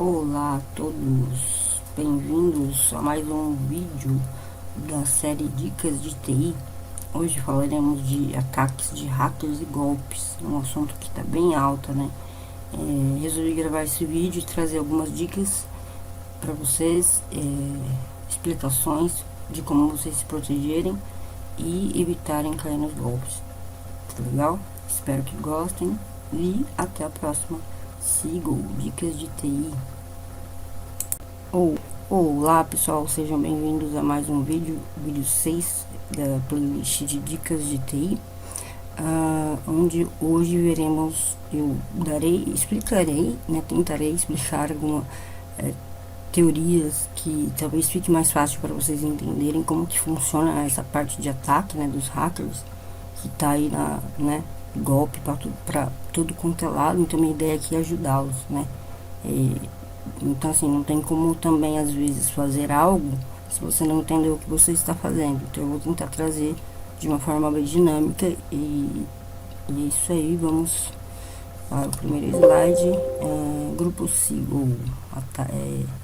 Olá a todos, bem-vindos a mais um vídeo da série Dicas de TI. Hoje falaremos de ataques de hackers e golpes, um assunto que está bem alta, né? Resolvi gravar esse vídeo e trazer algumas dicas para vocês, explicações de como vocês se protegerem e evitarem cair nos golpes. Tá legal? Espero que gostem e até a próxima. Sigam Dicas de TI. Olá pessoal, sejam bem-vindos a mais um vídeo 6 da playlist de Dicas de TI, onde hoje explicarei, né, tentarei explicar algumas teorias que talvez fique mais fácil para vocês entenderem como que funciona essa parte de ataque, né, dos hackers, que tá aí golpe para tudo quanto é lado. Então minha ideia aqui é ajudá-los, né? Então assim, não tem como também às vezes fazer algo se você não entendeu o que você está fazendo. Então eu vou tentar trazer de uma forma bem dinâmica e é isso aí. Vamos para o primeiro slide. Grupo SEAGUL,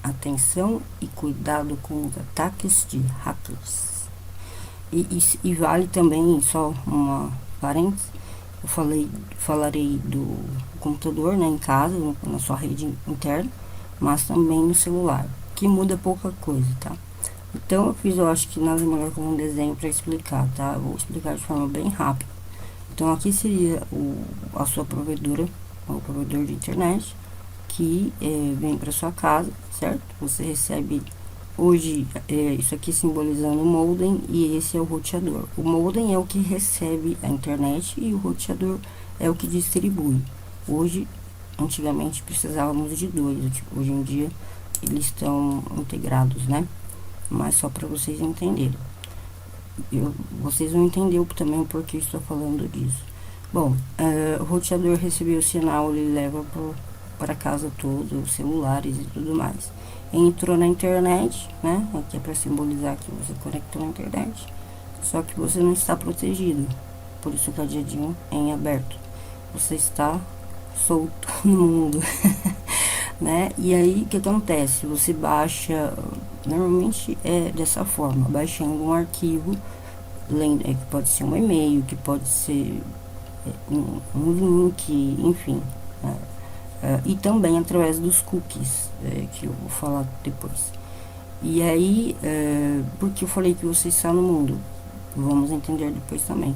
atenção e cuidado com os ataques de hackers. E vale também, só uma parênteses, eu falarei do computador, né, em casa, na sua rede interna, mas também no celular, que muda pouca coisa, tá? Então eu acho que nada melhor como um desenho para explicar, tá? Eu vou explicar de forma bem rápida. Então aqui seria a sua provedora, o provedor de internet, que vem para sua casa, certo? Você recebe hoje, isso aqui simbolizando o modem, e esse é o roteador. O modem é o que recebe a internet e o roteador é o que distribui. Antigamente precisávamos de dois, hoje em dia eles estão integrados, né? Mas só para vocês entenderem. Vocês vão entender também porque estou falando disso. Bom, o roteador recebeu o sinal, ele leva para casa todos os celulares e tudo mais. Entrou na internet, né? Aqui é para simbolizar que você conectou na internet, só que você não está protegido, por isso o cadeadinho é em aberto. Você está solto no mundo, né? E aí o que acontece? Você baixa, normalmente é dessa forma, baixando um arquivo, que pode ser um e-mail, que pode ser um link, enfim, né? E também através dos cookies, que eu vou falar depois. E aí, porque eu falei que você está no mundo, vamos entender depois também.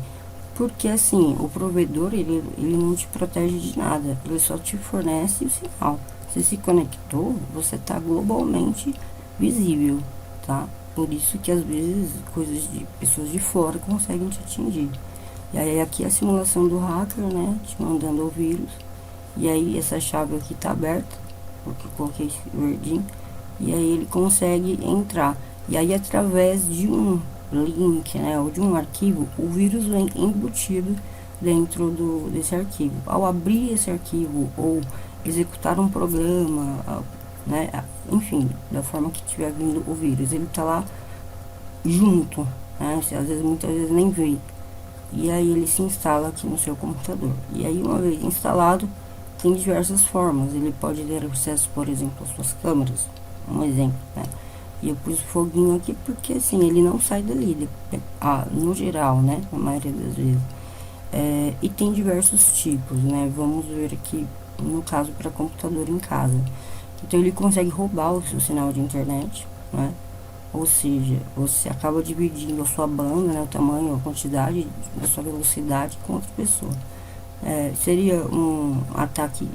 Porque assim, o provedor, ele não te protege de nada, ele só te fornece o sinal. Você se conectou, você está globalmente visível, tá? Por isso que às vezes coisas de pessoas de fora conseguem te atingir. E aí aqui é a simulação do hacker, né, te mandando o vírus. E aí essa chave aqui tá aberta, porque eu coloquei esse verdinho, e aí ele consegue entrar. E aí através de um link, né, ou de um arquivo, o vírus vem embutido dentro desse arquivo. Ao abrir esse arquivo ou executar um programa, né, enfim, da forma que tiver vindo o vírus, ele tá lá junto, né, você, às vezes, muitas vezes nem vê. E aí ele se instala aqui no seu computador. E aí uma vez instalado, tem diversas formas. Ele pode ter acesso, por exemplo, às suas câmeras, um exemplo, né? E eu pus foguinho aqui porque assim, ele não sai dali, no geral, né, na maioria das vezes. E tem diversos tipos, né? Vamos ver aqui no caso para computador em casa. Então ele consegue roubar o seu sinal de internet, né? Ou seja, você acaba dividindo a sua banda, né, o tamanho, a quantidade, a sua velocidade com outra pessoa. Seria um ataque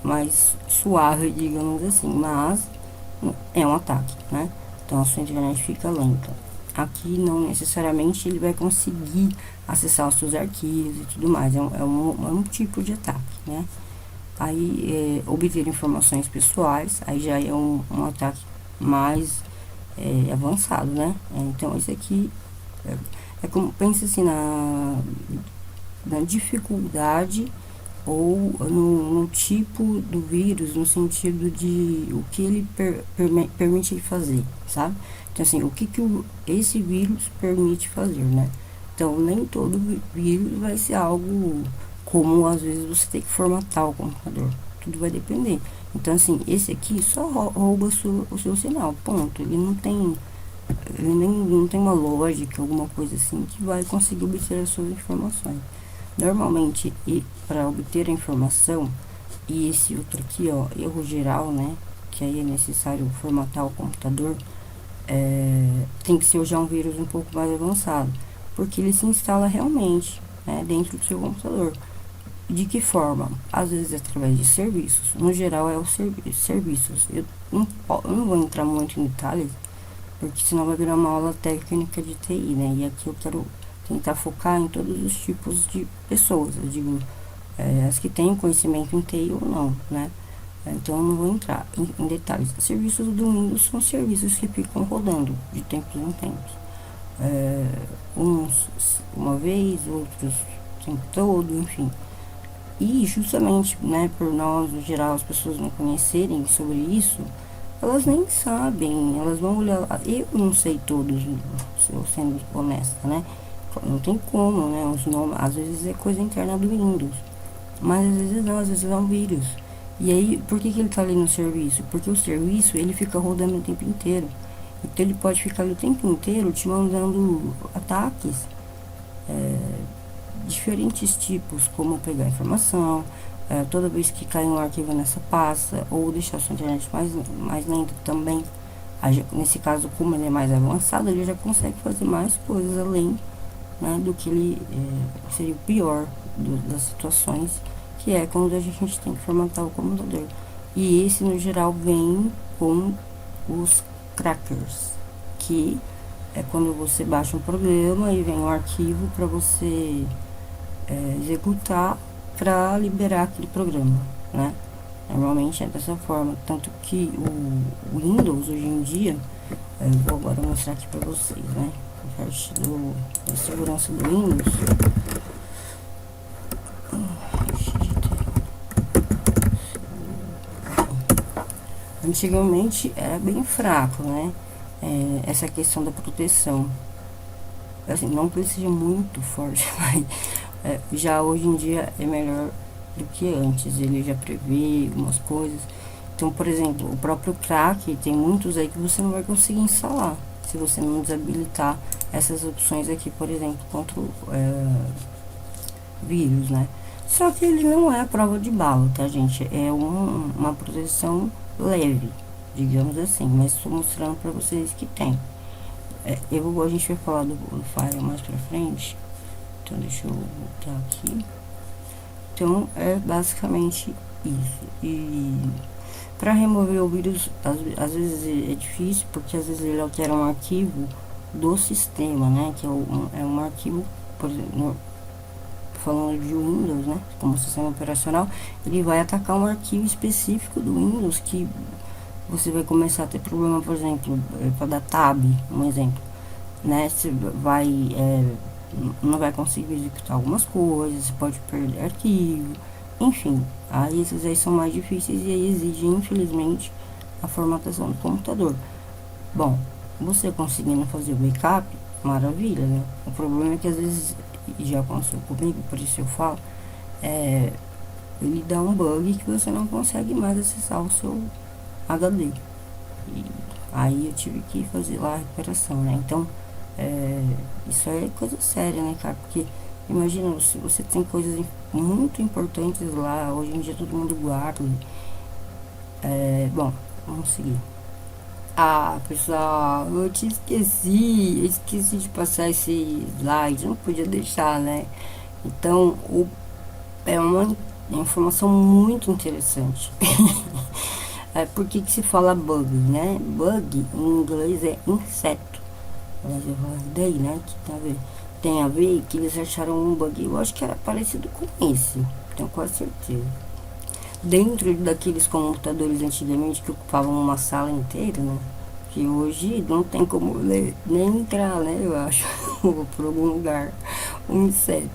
mais suave, digamos assim, mas é um ataque, né? Então a sua internet fica lenta. Aqui não necessariamente ele vai conseguir acessar os seus arquivos e tudo mais, é um tipo de ataque, né? Aí obter informações pessoais, aí já é um ataque mais avançado, né? Então esse aqui é como, pensa assim na dificuldade ou no tipo do vírus, no sentido de o que ele permite fazer, sabe? Então assim, o que esse vírus permite fazer, né? Então nem todo vírus vai ser algo como às vezes você tem que formatar o computador. tudo vai depender. Então, assim, esse aqui só rouba o seu sinal, ponto. Ele nem não tem uma lógica, alguma coisa assim, que vai conseguir obter as suas informações. Normalmente, para obter a informação, e esse outro aqui, ó, erro geral, né, que aí é necessário formatar o computador, tem que ser já um vírus um pouco mais avançado, porque ele se instala realmente, né, dentro do seu computador. De que forma? Às vezes através de serviços. No geral é os serviços. Eu não vou entrar muito em detalhes, porque senão vai virar uma aula técnica de TI, né? E aqui eu quero tentar focar em todos os tipos de pessoas. Eu digo, as que têm conhecimento em TI ou não, né? Então eu não vou entrar em detalhes. Os serviços do Windows são serviços que ficam rodando de tempos em tempos. Uns uma vez, outros o tempo todo, enfim. E justamente, né, por nós, no geral, as pessoas não conhecerem sobre isso, elas nem sabem, elas vão olhar lá. Eu não sei todos, se eu sendo honesta, né? Não tem como, né? Os nomes, às vezes é coisa interna do Windows, mas às vezes não, às vezes é um vírus. E aí, por que ele tá ali no serviço? Porque o serviço, ele fica rodando o tempo inteiro. Então ele pode ficar ali o tempo inteiro te mandando ataques, diferentes tipos, como pegar informação, toda vez que cai um arquivo nessa pasta, ou deixar sua internet mais lenta também. Nesse caso, como ele é mais avançado, ele já consegue fazer mais coisas além, né, do que ele seria o pior das situações, que é quando a gente tem que formatar o computador. E esse, no geral, vem com os crackers, que é quando você baixa um programa e vem um arquivo para você executar para liberar aquele programa, né? Normalmente é dessa forma, tanto que o Windows hoje em dia, eu vou agora mostrar aqui para vocês, né? A parte da segurança do Windows. Antigamente era bem fraco, né? Essa questão da proteção. Assim, não que ele seja muito forte, mas já hoje em dia é melhor do que antes. Ele já prevê algumas coisas. Então, por exemplo, o próprio crack, tem muitos aí que você não vai conseguir instalar se você não desabilitar essas opções aqui, por exemplo, contra o vírus, né? Só que ele não é a prova de bala, tá, gente? É uma proteção leve, digamos assim, mas estou mostrando para vocês que tem. A gente vai falar do Fire mais pra frente, então deixa eu voltar aqui. Então é basicamente isso. E para remover o vírus, às vezes é difícil, porque às vezes ele altera um arquivo do sistema, né? Que é um arquivo, por exemplo, falando de Windows, né? Como sistema operacional, ele vai atacar um arquivo específico do Windows que você vai começar a ter problema, por exemplo, para dar tab, um exemplo, né? Você vai não vai conseguir executar algumas coisas, você pode perder arquivo, enfim. Aí esses aí são mais difíceis e aí exigem, infelizmente, a formatação do computador. Bom, você conseguindo fazer o backup, maravilha, né? O problema é que às vezes, já aconteceu comigo, por isso eu falo, ele dá um bug que você não consegue mais acessar o seu HD. E aí eu tive que fazer lá a recuperação, né? Então, isso é coisa séria, né, cara? Porque imagina, se você tem coisas muito importantes lá, hoje em dia todo mundo guarda. Bom, vamos seguir. Ah, pessoal, eu te esqueci. Eu esqueci de passar esse slide, não podia deixar, né? Então, é uma informação muito interessante. Por que se fala bug, né? Bug em inglês é inseto. Mas eu falei daí, né? Que tem a ver que eles acharam um bug, eu acho que era parecido com esse, tenho quase certeza. Dentro daqueles computadores antigamente que ocupavam uma sala inteira, né? Que hoje não tem como nem entrar, né? Eu acho, por algum lugar, um inseto.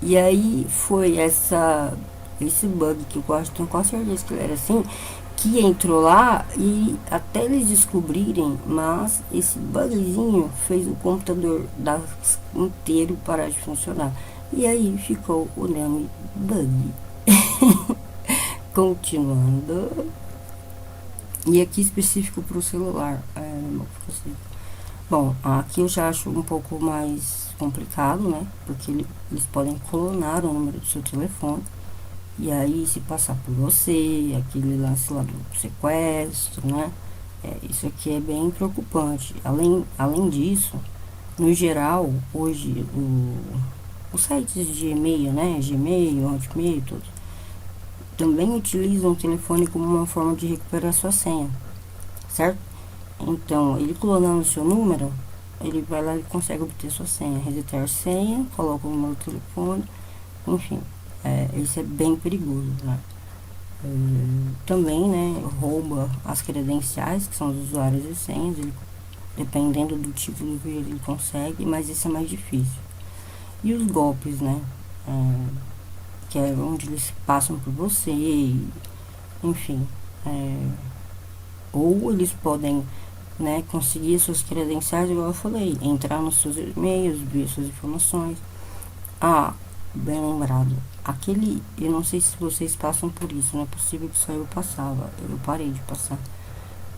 E aí foi esse bug que eu acho, tenho quase certeza que ele era assim, que entrou lá e até eles descobrirem, mas esse bugzinho fez o computador inteiro parar de funcionar. E aí ficou o nome bug. Continuando. E aqui específico para o celular. Bom, aqui eu já acho um pouco mais complicado, né? Porque eles podem clonar o número do seu telefone. E aí se passar por você, aquele lance lá do sequestro, né? Isso aqui é bem preocupante. Além disso, no geral, hoje os sites de e-mail, né? Gmail, Hotmail, tudo, também utilizam o telefone como uma forma de recuperar sua senha, certo? Então, ele clonando o seu número, ele vai lá e consegue obter sua senha, resetar a senha, coloca o número do telefone, enfim, isso é bem perigoso, né? Também, né, rouba as credenciais, que são os usuários e senhas, ele, dependendo do tipo do vírus ele consegue, mas isso é mais difícil. E os golpes, né, que é onde eles passam por você, enfim, ou eles podem, né, conseguir suas credenciais, igual eu falei, entrar nos seus e-mails, ver suas informações. Bem lembrado, eu não sei se vocês passam por isso, não é possível que só eu passava, eu parei de passar.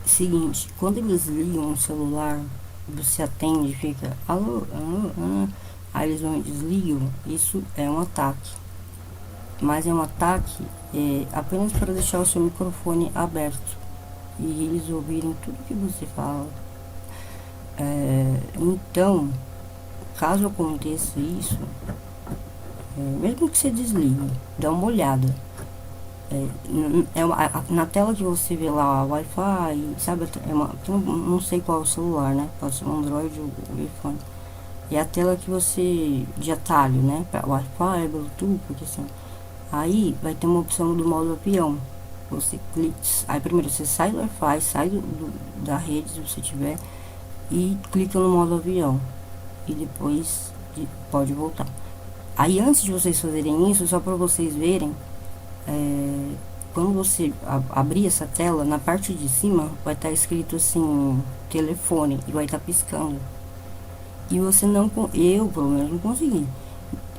Seguinte, quando eles ligam o celular, você atende e fica, alô, alô, alô, aí eles vão e desligam, isso é um ataque. Mas é um ataque apenas para deixar o seu microfone aberto e eles ouvirem tudo que você fala. Então, caso aconteça isso, mesmo que você desligue, dá uma olhada. Na tela que você vê lá, Wi-Fi, sabe? Não sei qual é o celular, né? Pode ser um Android ou iPhone. É a tela que você, de atalho, né? Para Wi-Fi, Bluetooth, porque assim. Aí vai ter uma opção do modo avião. Você clica, aí primeiro você sai do Wi-Fi, sai da rede se você tiver, e clica no modo avião. E depois pode voltar. Aí antes de vocês fazerem isso, só para vocês verem, quando você abrir essa tela, na parte de cima vai estar escrito assim, telefone, e vai estar piscando. E você não, eu pelo menos não consegui.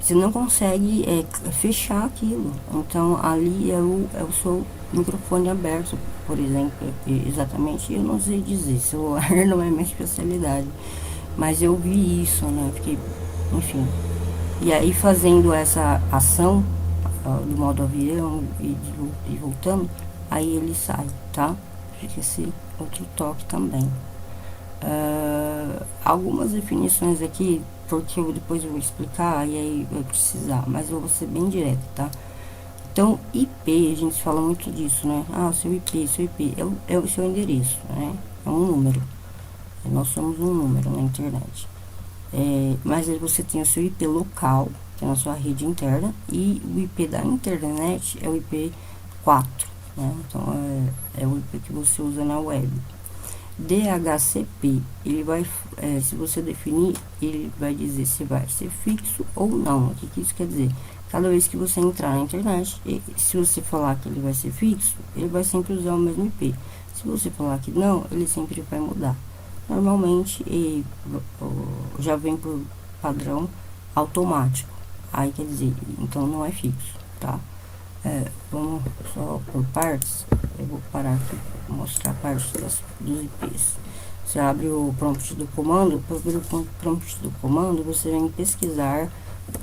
Você não consegue fechar aquilo. Então ali é o seu microfone aberto, por exemplo. Exatamente, eu não sei dizer, celular não é minha especialidade. Mas eu vi isso, né? Fiquei, enfim. E aí fazendo essa ação do modo avião e voltando, aí ele sai, tá? Fica esse outro toque também. Algumas definições aqui, porque depois eu vou explicar e aí vai precisar, mas eu vou ser bem direto, tá? Então, IP, a gente fala muito disso, né? Seu IP é o seu endereço, né? É um número. Nós somos um número na internet. Mas aí você tem o seu IP local, que é na sua rede interna, e o IP da internet é o IP 4, né? Então, é o IP que você usa na web. DHCP, ele vai, se você definir, ele vai dizer se vai ser fixo ou não. O que isso quer dizer? Cada vez que você entrar na internet, se você falar que ele vai ser fixo, ele vai sempre usar o mesmo IP. Se você falar que não, ele sempre vai mudar. Normalmente, já vem por padrão automático. Aí quer dizer, então não é fixo, tá? Vamos só por partes. Eu vou parar aqui para mostrar partes dos IPs. Você abre o prompt do comando. Para abrir o prompt do comando, você vem pesquisar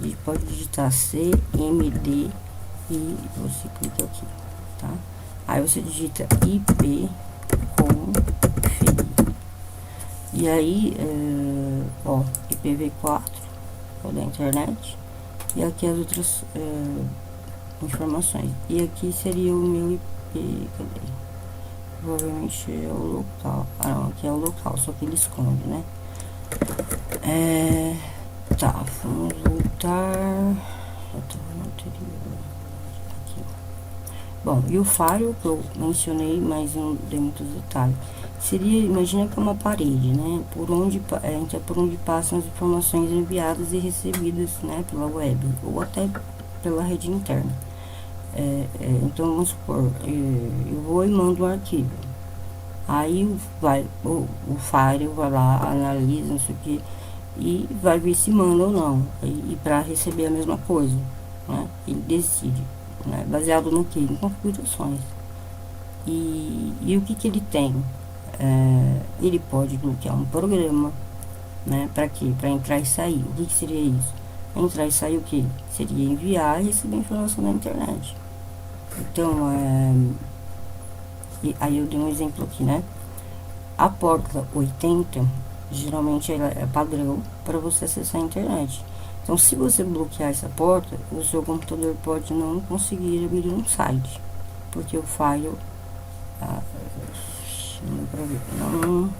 e pode digitar CMD e você clica aqui, tá? Aí você digita IP config. E aí, IPv4 da internet. E aqui as outras informações. E aqui seria o meu IP, cadê? Provavelmente é o local. Não, aqui é o local, só que ele esconde, né? Tá, vamos voltar. Eu tô no anterior. Aqui. Bom, e o firewall que eu mencionei, mas não dei muitos detalhes. Seria, imagina que é uma parede, né? Por onde passam as informações enviadas e recebidas, né? Pela web, ou até pela rede interna. Então vamos supor, eu vou e mando um arquivo. Aí o firewall vai lá, analisa, não sei o que, e vai ver se manda ou não. E para receber a mesma coisa, né? Ele decide. né? Baseado no que? Em configurações. E o que ele tem? Ele pode bloquear um programa, né? Para quê? Para entrar e sair. O que seria isso? Entrar e sair o que? Seria enviar e receber informação da internet. Então, aí eu dei um exemplo aqui, né? A porta 80, geralmente ela é padrão para você acessar a internet. Então, se você bloquear essa porta, o seu computador pode não conseguir abrir um site, porque o file não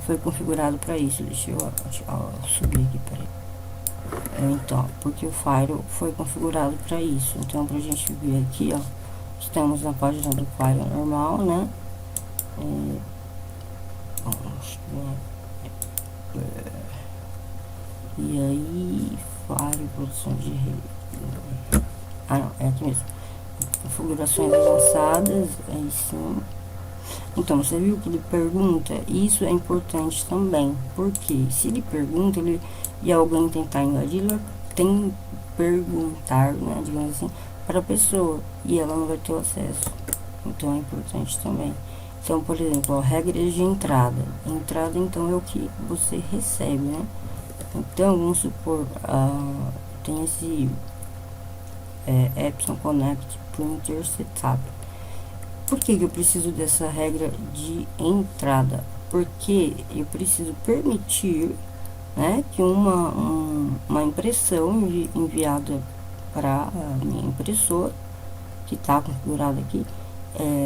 foi configurado para isso. Deixa eu subir aqui, peraí. Então, porque o Fire foi configurado para isso. Então, pra gente ver aqui, ó, estamos na página do Fire normal, né? E aí, Fire, produção de rede. Não, é aqui mesmo. Configurações avançadas, aí sim. Então, você viu que ele pergunta? Isso é importante também, porque se ele pergunta, e alguém tentar invadir, tem perguntar, né, digamos assim, para a pessoa, e ela não vai ter acesso. Então, é importante também. Então, por exemplo, regras de entrada. Entrada, então, é o que você recebe, né? Então, vamos supor, tem esse Epson Connect Printer Setup. Por que eu preciso dessa regra de entrada? Porque eu preciso permitir, né, que uma impressão enviada para a minha impressora, que está configurada aqui,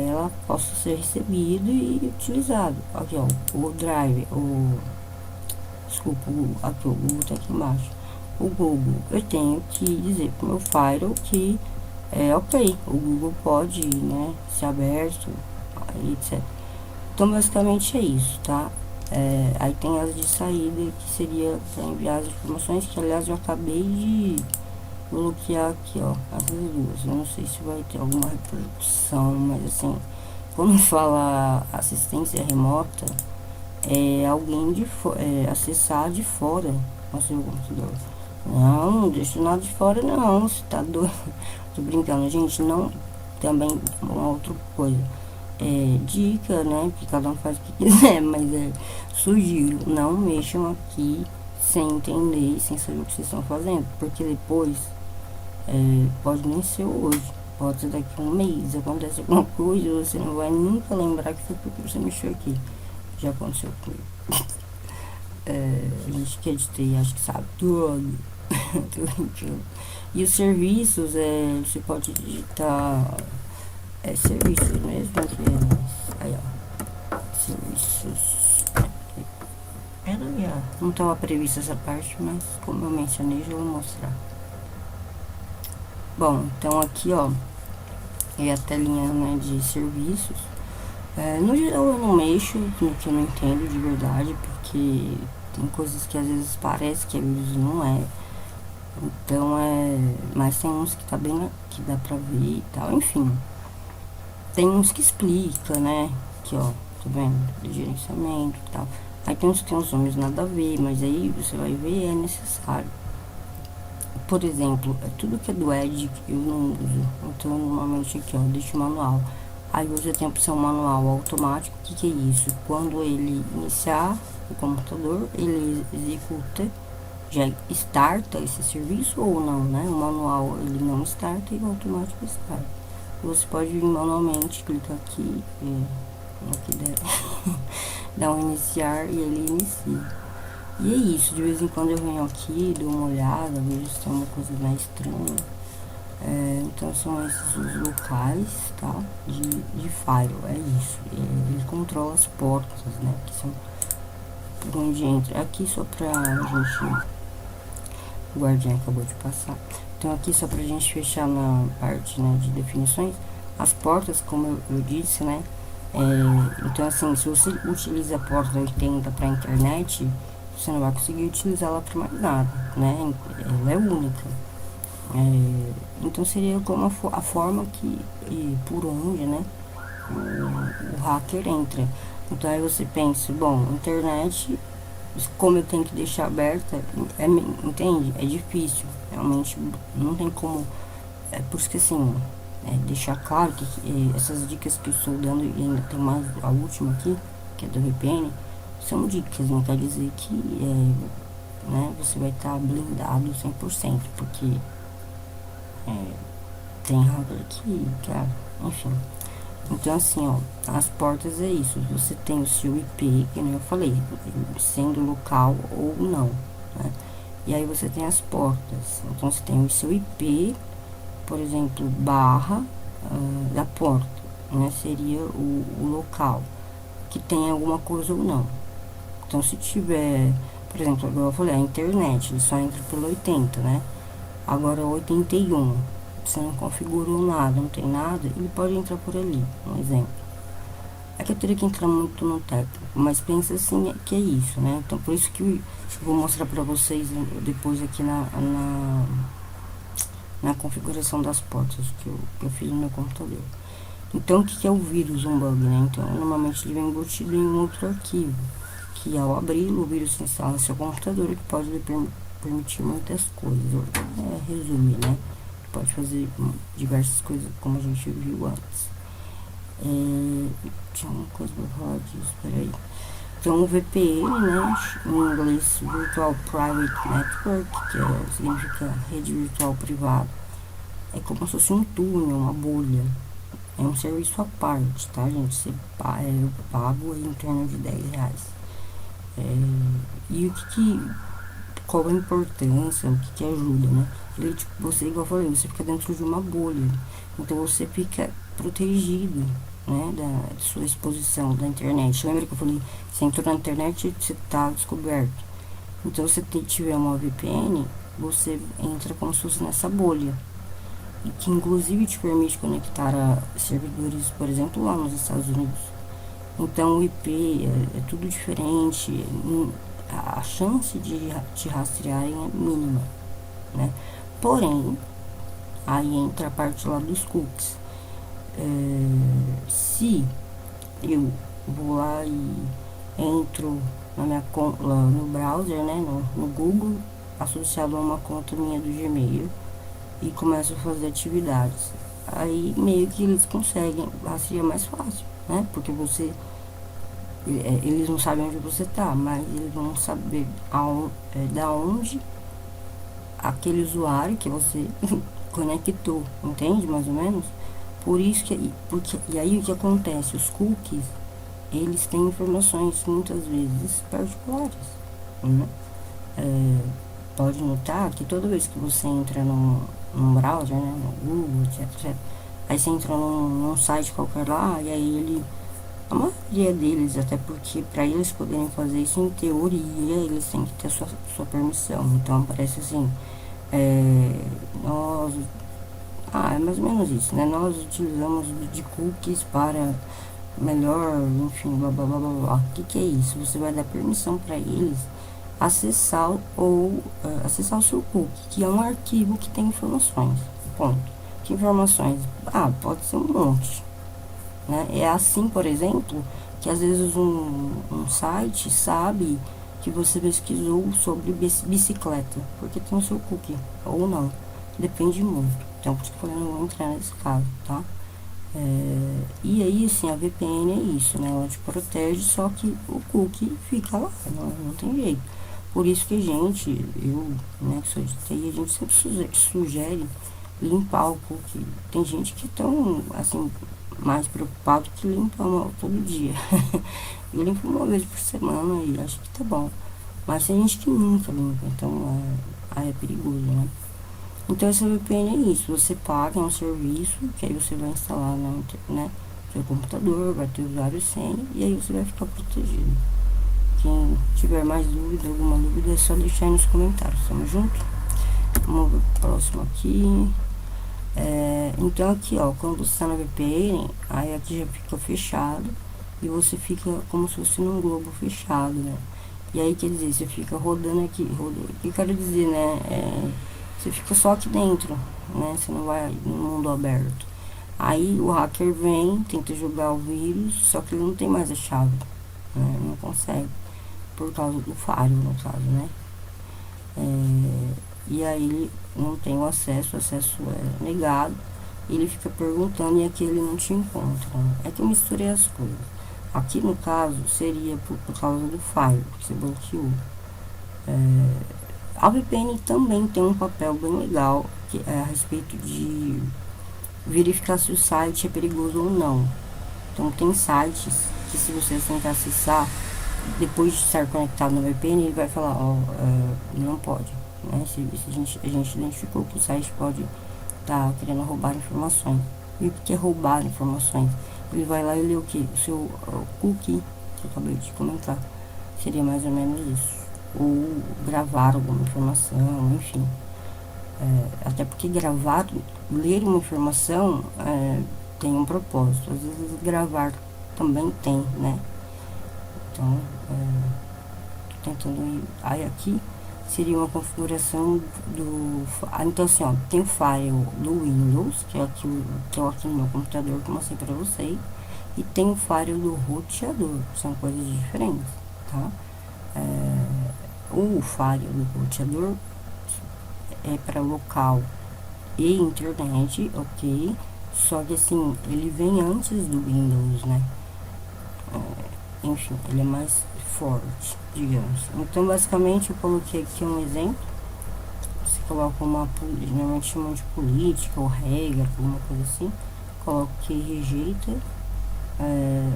ela possa ser recebida e utilizada. Aqui, ó, o Drive, desculpa, aqui, o Google está aqui embaixo. O Google, eu tenho que dizer para o meu Fire que ok, o Google pode, né, ser aberto, etc. Então, basicamente é isso, tá? Aí tem as de saída, que seria para enviar as informações, que aliás eu acabei de bloquear aqui, ó, as duas. Eu não sei se vai ter alguma repercussão, mas assim, quando fala assistência remota, alguém acessar de fora o seu computador. Não deixa nada de fora não, você tá doido. Tô brincando, gente, não, também uma outra coisa. Dica, né, que cada um faz o que quiser, mas sugiro, não mexam aqui sem entender, sem saber o que vocês estão fazendo, porque depois, pode nem ser hoje, pode ser daqui a um mês, acontece alguma coisa, você não vai nunca lembrar que foi porque você mexeu aqui. Já aconteceu comigo. A gente que é de TI, acho que sabe tudo. E os serviços, você pode digitar serviços mesmo, aí ó, serviços, não estava prevista essa parte, mas como eu mencionei, já vou mostrar. Bom, então aqui ó, é a telinha, né, de serviços. No geral eu não mexo no que eu não entendo de verdade, porque tem coisas que às vezes parece que vírus não é. Então mas tem uns que tá bem, que dá pra ver e tal, enfim. Tem uns que explica, né? Aqui ó, tá vendo? De gerenciamento e tal. Aí tem uns que tem uns nomes nada a ver, mas aí você vai ver, é necessário. Por exemplo, tudo que é do Edge eu não uso. Então normalmente aqui ó, deixa o manual. Aí você tem a opção manual automático. O que é isso? Quando ele iniciar o computador, ele executa, já starta esse serviço ou não, né? O manual ele não starta e o automático starta. Você pode vir manualmente, clicar aqui, aqui dá um iniciar e ele inicia. E é isso, de vez em quando eu venho aqui, dou uma olhada, vejo se tem uma coisa mais estranha. Então são esses os locais, tá? De Fire, é isso. Ele controla as portas, né? Que são por onde entra. Aqui só pra gente. O guardião acabou de passar. Então aqui só pra gente fechar na parte, né, de definições. As portas, como eu disse, né? Então assim, se você utiliza a porta 80 para internet, você não vai conseguir utilizá-la para mais nada, né? Ela é única. Então seria como a forma e por onde, né, o hacker entra. Então aí você pensa, bom, internet, como eu tenho que deixar aberta, entende? É difícil, realmente não tem como é por isso que assim, deixar claro que essas dicas que eu estou dando, e ainda tem mais a última aqui, que é do VPN, são dicas, não quer dizer que né, você vai estar blindado 100%, porque tem hacker que enfim. Então assim, ó, as portas é isso, você tem o seu IP, que nem eu falei, sendo local ou não, né? E aí você tem as portas, então você tem o seu IP, por exemplo, barra da porta, né? Seria o local, que tem alguma coisa ou não. Então se tiver, por exemplo, agora eu falei, a internet, ele só entra pelo 80, né? Agora 81, você não configurou nada, não tem nada, ele pode entrar por ali, um exemplo. É que eu teria que entrar muito no técnico, mas pensa assim, que é isso, né? Então por isso que eu vou mostrar pra vocês depois aqui na configuração das portas que eu fiz no meu computador. Então o que é o vírus, um bug, né? Então normalmente ele vem embutido em um outro arquivo, que ao abrir o vírus se instala no seu computador, que pode lhe permitir muitas coisas. Resume, né? Pode fazer diversas coisas, como a gente viu antes. Tinha uma coisa pra falar disso, peraí. Então o VPN, né, em inglês Virtual Private Network, que significa rede virtual privada, é como se fosse um túnel, uma bolha. É um serviço à parte, tá, gente? Você eu pago em torno de R$10. E qual a importância, o que ajuda, né? Ele, tipo, você, igual eu falei, você fica dentro de uma bolha. Então você fica protegido, né, da sua exposição da internet. Lembra que eu falei, você entrou na internet e você tá descoberto. Então se você tiver uma VPN, você entra como se fosse nessa bolha. E que inclusive te permite conectar a servidores, por exemplo, lá nos Estados Unidos. Então o IP é tudo diferente, a chance de te rastrearem é mínima, né? Porém, aí entra a parte lá dos cookies. Se eu vou lá e entro na minha conta no browser, né, no Google, associado a uma conta minha do Gmail, e começo a fazer atividades, aí meio que eles conseguem rastrear mais fácil, né? Porque eles não sabem onde você tá, mas eles vão saber da onde aquele usuário que você conectou, entende mais ou menos? Por isso e aí o que acontece? Os cookies, eles têm informações muitas vezes particulares, né? Pode notar que toda vez que você entra num browser, né, no Google, etc, aí você entra num site qualquer lá, e aí a maioria deles, até porque para eles poderem fazer isso em teoria, eles têm que ter sua permissão. Então aparece assim, é mais ou menos isso, né? Nós utilizamos de cookies para melhor, enfim, blá blá blá blá blá. O que é isso? Você vai dar permissão para eles acessar acessar o seu cookie, que é um arquivo que tem informações. Ponto. Que informações? Pode ser um monte, né? É assim, por exemplo, que às vezes um site sabe que você pesquisou sobre bicicleta, porque tem o seu cookie, ou não. Depende muito. Então, por isso que eu falei, não vou entrar nesse caso, tá? E aí, assim, a VPN é isso, né? Ela te protege, só que o cookie fica lá, não tem jeito. Por isso que eu, né, que sou de TI, a gente sempre sugere limpar o cookie. Tem gente que tão, assim, mais preocupado que limpa todo dia. Eu limpo uma vez por semana e acho que tá bom. Mas tem gente que nunca limpa, então aí é perigoso, né? Então essa VPN é isso, você paga um serviço, que aí você vai instalar no seu computador, vai ter usuário e senha, e aí você vai ficar protegido. Quem tiver mais dúvida, alguma dúvida, é só deixar aí nos comentários. Tamo junto? Vamos ver o próximo aqui. Então aqui, ó, quando você está na VPN, aí aqui já fica fechado e você fica como se fosse num globo fechado, né? E aí quer dizer, você fica rodando aqui, o que eu quero dizer, né? Você fica só aqui dentro, né? Você não vai no mundo aberto. Aí o hacker vem, tenta jogar o vírus, só que ele não tem mais a chave, né? Não consegue, por causa do firewall, no caso, né? e aí ele não tem o acesso é negado, ele fica perguntando e aqui ele não te encontra. É que eu misturei as coisas. Aqui no caso seria por causa do file que você bloqueou. A VPN também tem um papel bem legal que é a respeito de verificar se o site é perigoso ou não. Então tem sites que se você tentar acessar depois de estar conectado no VPN, ele vai falar, não pode, né? Se a gente identificou que o site pode estar querendo roubar informações. E o que é roubar informações? Ele vai lá e lê o que? O seu cookie, que eu acabei de comentar. Seria mais ou menos isso. Ou gravar alguma informação, enfim. Até porque ler uma informação tem um propósito. Às vezes gravar também tem, né? Então, tô tentando ir. Aí aqui seria uma configuração do. Então assim, ó, tem o file do Windows, que é aqui, aqui no meu computador, que eu mostrei pra vocês, e tem o file do roteador, são coisas diferentes, tá? O file do roteador é para local e internet, ok? Só que assim, ele vem antes do Windows, né? Enfim, ele é mais forte, digamos. Então, basicamente, eu coloquei aqui um exemplo. Você coloca normalmente chamam de política ou regra, alguma coisa assim. Coloca que rejeita,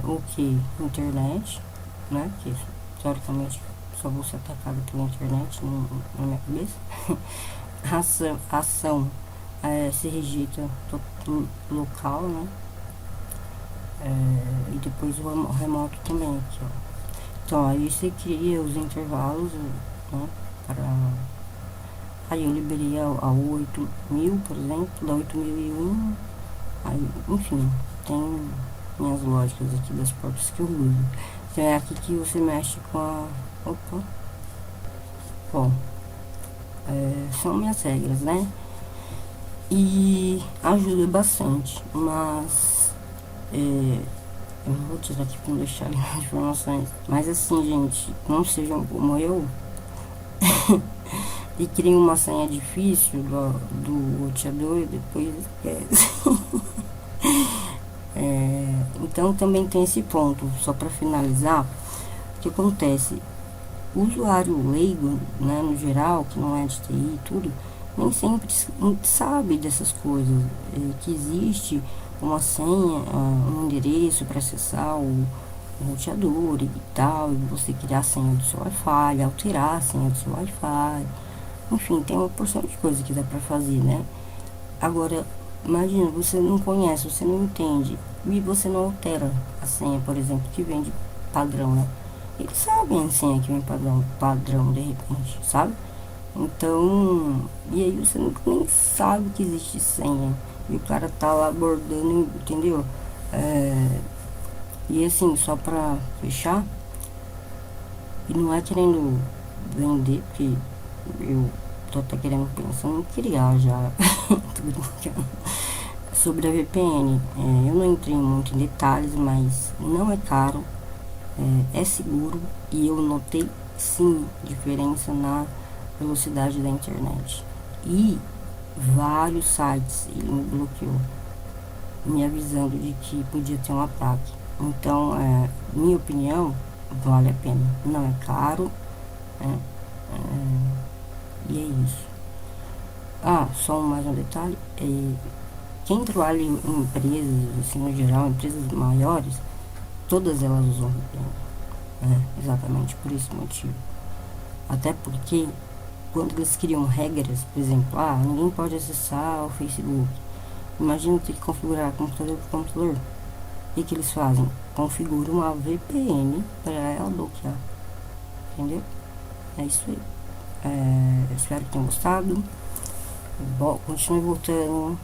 o que internet, né? Que teoricamente só vou ser atacado pela internet na minha cabeça. Ação se rejeita local, né? E depois o remoto também aqui, ó. Então aí você cria os intervalos, né, aí eu liberei a 8.000, por exemplo, da 8.001, aí, enfim, tem minhas lógicas aqui das portas que eu uso. Então é aqui que você mexe com a... Opa! Bom, são minhas regras, né? E ajuda bastante, mas eu vou tirar aqui pra não deixar as informações. Mas assim, gente, não sejam como eu e criem uma senha difícil do roteador e depois esquece. Então também tem esse ponto, só para finalizar, o que acontece? O usuário leigo, né, no geral, que não é de TI e tudo, nem sempre sabe dessas coisas, que existe uma senha, um endereço para acessar o roteador e tal, e você criar a senha do seu Wi-Fi, alterar a senha do seu Wi-Fi, enfim, tem uma porção de coisa que dá para fazer, né? Agora, imagina, você não conhece, você não entende, e você não altera a senha, por exemplo, que vem de padrão, né? Eles sabem a senha que vem padrão de repente, sabe? Então, e aí você nem sabe que existe senha. E o cara tá lá abordando, entendeu? E assim, só pra fechar, e não é querendo vender, porque eu tô até querendo pensando em criar já. Tô brincando. Sobre a VPN, eu não entrei muito em detalhes, mas não é caro, é seguro, e eu notei sim diferença na velocidade da internet. E vários sites ele me bloqueou, me avisando de que podia ter um ataque. Então, minha opinião, vale a pena. Não é caro, e é isso. Só mais um detalhe, quem trabalha em empresas, assim, no geral, empresas maiores, todas elas usam VPN, exatamente por esse motivo. Até porque quando eles criam regras, por exemplo, ninguém pode acessar o Facebook. Imagina ter que configurar computador por computador. O que eles fazem? Configuram uma VPN para ela bloquear. Entendeu? É isso aí. Espero que tenham gostado. Continue voltando.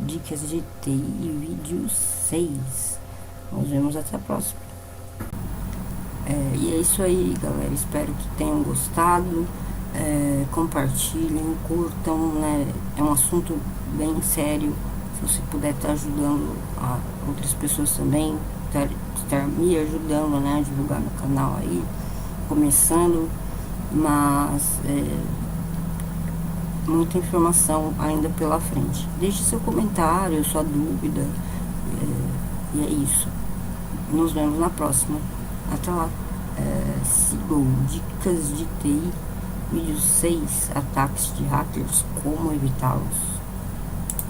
Dicas de TI, vídeo 6. Nos vemos até a próxima. E é isso aí, galera. Espero que tenham gostado. Compartilhem, curtam, né? É um assunto bem sério. Se você puder estar ajudando outras pessoas também, estar me ajudando, né? A divulgar meu canal aí, começando. Mas muita informação ainda pela frente. Deixe seu comentário, sua dúvida, e é isso. Nos vemos na próxima. Até lá. Sigam dicas de TI, vídeo 6, ataques de hackers, como evitá-los.